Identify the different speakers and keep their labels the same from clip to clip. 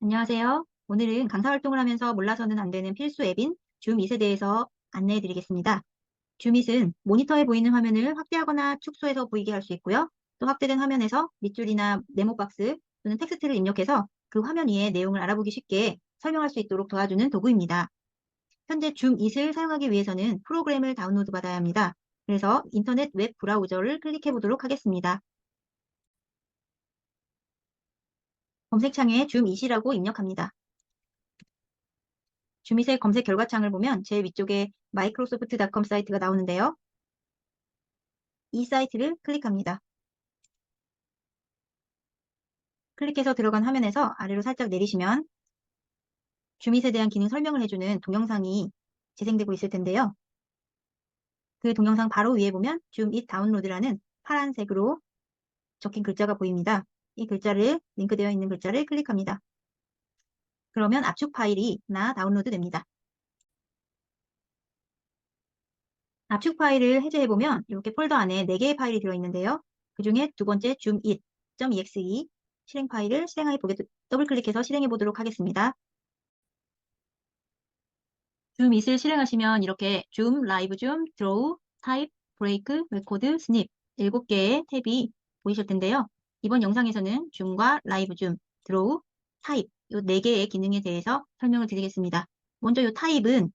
Speaker 1: 안녕하세요. 오늘은 강사 활동을 하면서 몰라서는 안 되는 필수 앱인 줌잇에 대해서 안내해 드리겠습니다. 줌잇은 모니터에 보이는 화면을 확대하거나 축소해서 보이게 할 수 있고요. 또 확대된 화면에서 밑줄이나 네모 박스 또는 텍스트를 입력해서 그 화면 위에 내용을 알아보기 쉽게 설명할 수 있도록 도와주는 도구입니다. 현재 줌잇을 사용하기 위해서는 프로그램을 다운로드 받아야 합니다. 그래서 인터넷 웹 브라우저를 클릭해 보도록 하겠습니다. 검색창에 줌잇이라고 입력합니다. 줌잇의 검색 결과창을 보면 제일 위쪽에 microsoft.com 사이트가 나오는데요. 이 사이트를 클릭합니다. 클릭해서 들어간 화면에서 아래로 살짝 내리시면 줌잇에 대한 기능 설명을 해주는 동영상이 재생되고 있을 텐데요. 그 동영상 바로 위에 보면 줌잇 다운로드라는 파란색으로 적힌 글자가 보입니다. 이 글자를, 링크되어 있는 글자를 클릭합니다. 그러면 압축 파일이 다운로드 됩니다. 압축 파일을 해제해보면 이렇게 폴더 안에 4개의 파일이 들어있는데요. 그 중에 두 번째 줌it.exe 실행 파일을 더블 클릭해서 실행해 보도록 하겠습니다. 줌it을 실행하시면 이렇게 줌, 라이브 줌, 드로우, 타입, 브레이크, 레코드, 스닙 7개의 탭이 보이실 텐데요. 이번 영상에서는 줌과 라이브 줌, 드로우, 타입 이 4개의 기능에 대해서 설명을 드리겠습니다. 먼저 이 타입은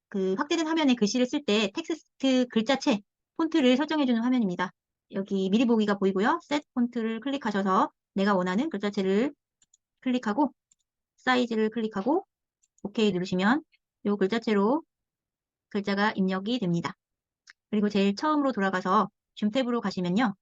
Speaker 1: 그 확대된 화면에 글씨를 쓸 때 텍스트 글자체 폰트를 설정해주는 화면입니다. 여기 미리 보기가 보이고요. 셋 폰트를 클릭하셔서 내가 원하는 글자체를 클릭하고 사이즈를 클릭하고 OK 누르시면 이 글자체로 글자가 입력이 됩니다. 그리고 제일 처음으로 돌아가서 줌 탭으로 가시면요.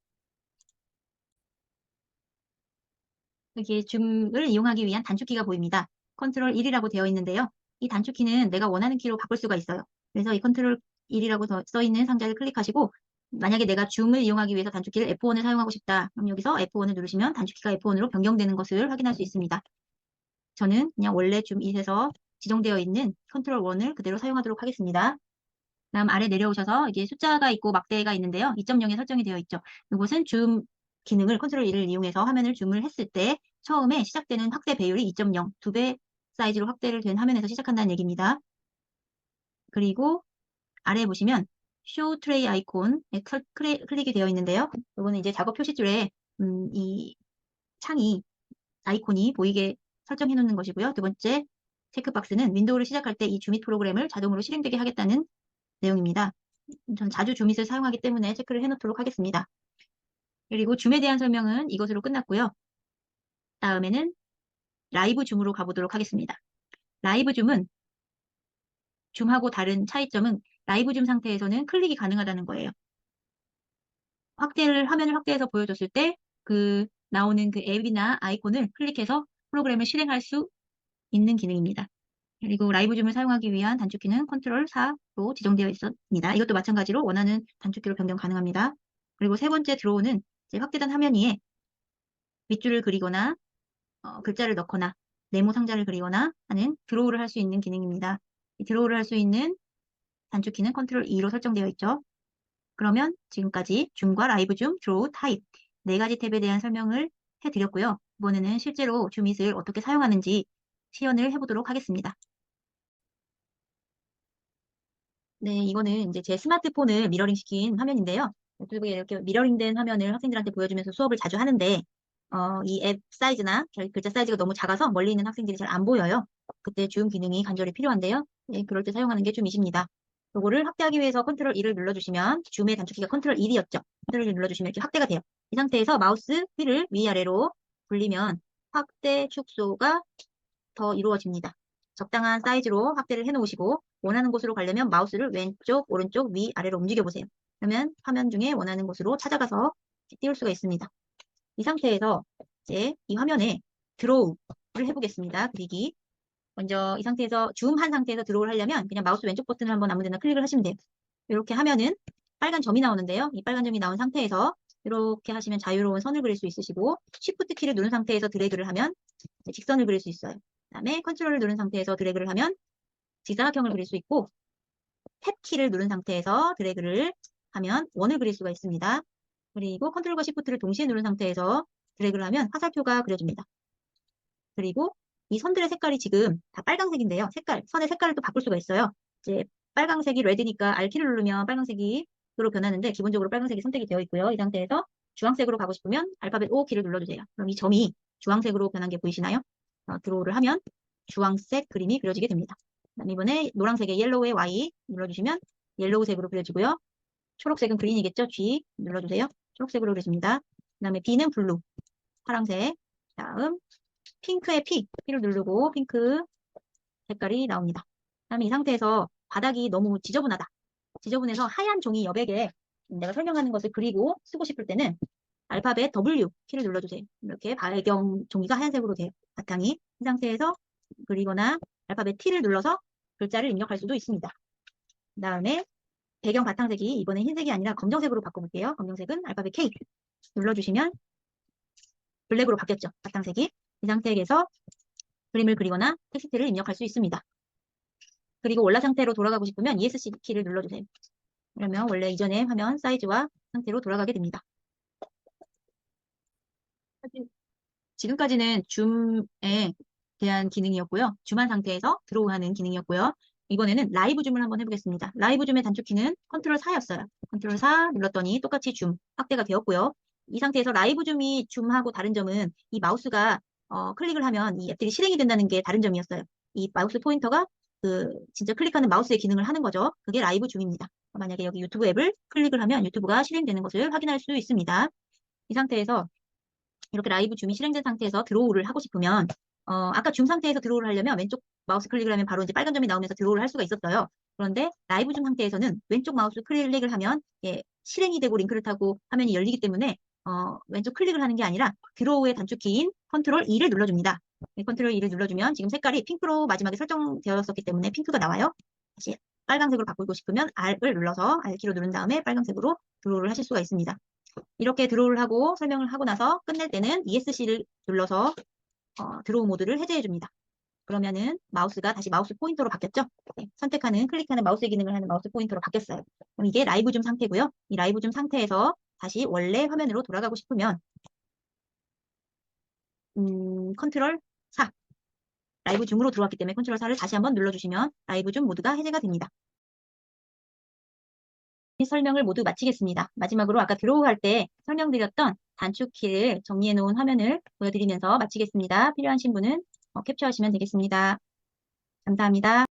Speaker 1: 여기에 줌을 이용하기 위한 단축키가 보입니다. 컨트롤 1이라고 되어 있는데요. 이 단축키는 내가 원하는 키로 바꿀 수가 있어요. 그래서 이 컨트롤 1이라고 써 있는 상자를 클릭하시고 만약에 내가 줌을 이용하기 위해서 단축키를 F1을 사용하고 싶다. 그럼 여기서 F1을 누르시면 단축키가 F1으로 변경되는 것을 확인할 수 있습니다. 저는 그냥 원래 줌잇에서 지정되어 있는 컨트롤 1을 그대로 사용하도록 하겠습니다. 다음 아래 내려오셔서 이게 숫자가 있고 막대가 있는데요. 2.0에 설정이 되어 있죠. 이것은 줌 기능을 컨트롤 1을 이용해서 화면을 줌을 했을 때 처음에 시작되는 확대 배율이 2.0, 2배 사이즈로 확대를 된 화면에서 시작한다는 얘기입니다. 그리고 아래에 보시면 Show Tray 아이콘에 클릭이 되어 있는데요. 이거는 이제 작업 표시줄에 이 창이 아이콘이 보이게 설정해 놓는 것이고요. 두 번째 체크박스는 윈도우를 시작할 때 이 줌잇 프로그램을 자동으로 실행되게 하겠다는 내용입니다. 전 자주 줌잇을 사용하기 때문에 체크를 해놓도록 하겠습니다. 그리고 줌에 대한 설명은 이것으로 끝났고요. 다음에는 라이브 줌으로 가보도록 하겠습니다. 라이브 줌은 줌하고 다른 차이점은 라이브 줌 상태에서는 클릭이 가능하다는 거예요. 화면을 확대해서 보여줬을 때 그 나오는 그 앱이나 아이콘을 클릭해서 프로그램을 실행할 수 있는 기능입니다. 그리고 라이브 줌을 사용하기 위한 단축키는 컨트롤 4로 지정되어 있습니다. 이것도 마찬가지로 원하는 단축키로 변경 가능합니다. 그리고 세 번째 드로우는 이제 확대된 화면 위에 밑줄을 그리거나 글자를 넣거나 네모 상자를 그리거나 하는 드로우를 할 수 있는 기능입니다. 이 드로우를 할 수 있는 단축키는 컨트롤 2로 설정되어 있죠. 그러면 지금까지 줌과 라이브 줌, 드로우, 타입 4가지 탭에 대한 설명을 해드렸고요. 이번에는 실제로 줌잇을 어떻게 사용하는지 시연을 해보도록 하겠습니다. 네, 이거는 이제 제 스마트폰을 미러링 시킨 화면인데요. 노트북에 이렇게 미러링된 화면을 학생들한테 보여주면서 수업을 자주 하는데, 이 앱 사이즈나 글자 사이즈가 너무 작아서 멀리 있는 학생들이 잘 안 보여요. 그때 줌 기능이 간절히 필요한데요. 네, 그럴 때 사용하는 게 줌잇입니다. 요거를 확대하기 위해서 컨트롤 2를 눌러주시면, 줌의 단축키가 컨트롤 1이었죠. 컨트롤 1을 눌러주시면 이렇게 확대가 돼요. 이 상태에서 마우스 휠을 위아래로 굴리면 확대, 축소가 더 이루어집니다. 적당한 사이즈로 확대를 해놓으시고 원하는 곳으로 가려면 마우스를 왼쪽, 오른쪽, 위, 아래로 움직여 보세요. 그러면 화면 중에 원하는 곳으로 찾아가서 띄울 수가 있습니다. 이 상태에서 이제 이 화면에 드로우를 해보겠습니다. 그리기. 먼저 이 상태에서 줌한 상태에서 드로우를 하려면 그냥 마우스 왼쪽 버튼을 한번 아무 데나 클릭을 하시면 돼요. 이렇게 하면은 빨간 점이 나오는데요. 이 빨간 점이 나온 상태에서 이렇게 하시면 자유로운 선을 그릴 수 있으시고 Shift 키를 누른 상태에서 드래그를 하면 직선을 그릴 수 있어요. 그다음에 컨트롤을 누른 상태에서 드래그를 하면 직사각형을 그릴 수 있고 탭 키를 누른 상태에서 드래그를 하면 원을 그릴 수가 있습니다. 그리고 컨트롤과 시프트를 동시에 누른 상태에서 드래그를 하면 화살표가 그려집니다. 그리고 이 선들의 색깔이 지금 다 빨강색인데요. 선의 색깔을 또 바꿀 수가 있어요. 이제 빨강색이 레드니까 R키를 누르면 빨강색이 로 변하는데 기본적으로 빨강색이 선택이 되어 있고요. 이 상태에서 주황색으로 가고 싶으면 알파벳 O 키를 눌러주세요. 그럼 이 점이 주황색으로 변한 게 보이시나요? 드로우를 하면 주황색 그림이 그려지게 됩니다. 그다음에 이번에 노란색의 옐로우의 Y 눌러주시면 옐로우색으로 그려지고요. 초록색은 그린이겠죠? G 눌러주세요. 초록색으로 그려집니다. 그다음에 B는 블루, 파란색. 다음 핑크의 P를 누르고 핑크 색깔이 나옵니다. 그다음에 이 상태에서 바닥이 너무 지저분하다. 지저분해서 하얀 종이 여백에 내가 설명하는 것을 그리고 쓰고 싶을 때는 알파벳 W 키를 눌러주세요. 이렇게 배경 종이가 하얀색으로 돼요. 바탕이. 이 상태에서 그리거나 알파벳 T를 눌러서 글자를 입력할 수도 있습니다. 그 다음에 배경 바탕색이 이번엔 흰색이 아니라 검정색으로 바꿔볼게요. 검정색은 알파벳 K 눌러주시면 블랙으로 바뀌었죠. 바탕색이. 이 상태에서 그림을 그리거나 텍스트를 입력할 수 있습니다. 그리고 원래 상태로 돌아가고 싶으면 ESC 키를 눌러주세요. 그러면 원래 이전의 화면 사이즈와 상태로 돌아가게 됩니다. 지금까지는 줌에 대한 기능이었고요. 줌한 상태에서 드로우하는 기능이었고요. 이번에는 라이브 줌을 한번 해보겠습니다. 라이브 줌의 단축키는 컨트롤 4였어요. 컨트롤 4 눌렀더니 똑같이 줌 확대가 되었고요. 이 상태에서 라이브 줌이 줌하고 다른 점은 이 마우스가 클릭을 하면 이 앱들이 실행이 된다는 게 다른 점이었어요. 이 마우스 포인터가 진짜 클릭하는 마우스의 기능을 하는 거죠. 그게 라이브 줌입니다. 만약에 여기 유튜브 앱을 클릭을 하면 유튜브가 실행되는 것을 확인할 수 있습니다. 이 상태에서 이렇게 라이브 줌이 실행된 상태에서 드로우를 하고 싶으면 아까 줌 상태에서 드로우를 하려면 왼쪽 마우스 클릭을 하면 바로 이제 빨간 점이 나오면서 드로우를 할 수가 있었어요. 그런데 라이브 줌 상태에서는 왼쪽 마우스 클릭을 하면 실행이 되고 링크를 타고 화면이 열리기 때문에 왼쪽 클릭을 하는 게 아니라 드로우의 단축키인 컨트롤 E를 눌러줍니다. 컨트롤 E를 눌러주면 지금 색깔이 핑크로 마지막에 설정되었었기 때문에 핑크가 나와요. 다시 빨간색으로 바꾸고 싶으면 R을 눌러서 R키로 누른 다음에 빨간색으로 드로우를 하실 수가 있습니다. 이렇게 드로우를 하고 설명을 하고 나서 끝낼 때는 ESC를 눌러서 드로우 모드를 해제해 줍니다. 그러면은 마우스가 다시 마우스 포인터로 바뀌었죠? 네, 선택하는, 클릭하는 마우스 기능을 하는 마우스 포인터로 바뀌었어요. 그럼 이게 라이브 줌 상태고요. 이 라이브 줌 상태에서 다시 원래 화면으로 돌아가고 싶으면 컨트롤 4 라이브 줌으로 들어왔기 때문에 컨트롤 4를 다시 한번 눌러주시면 라이브 줌 모드가 해제가 됩니다. 이 설명을 모두 마치겠습니다. 마지막으로 아까 드로우 할 때 설명드렸던 단축키를 정리해 놓은 화면을 보여드리면서 마치겠습니다. 필요하신 분은 캡처하시면 되겠습니다. 감사합니다.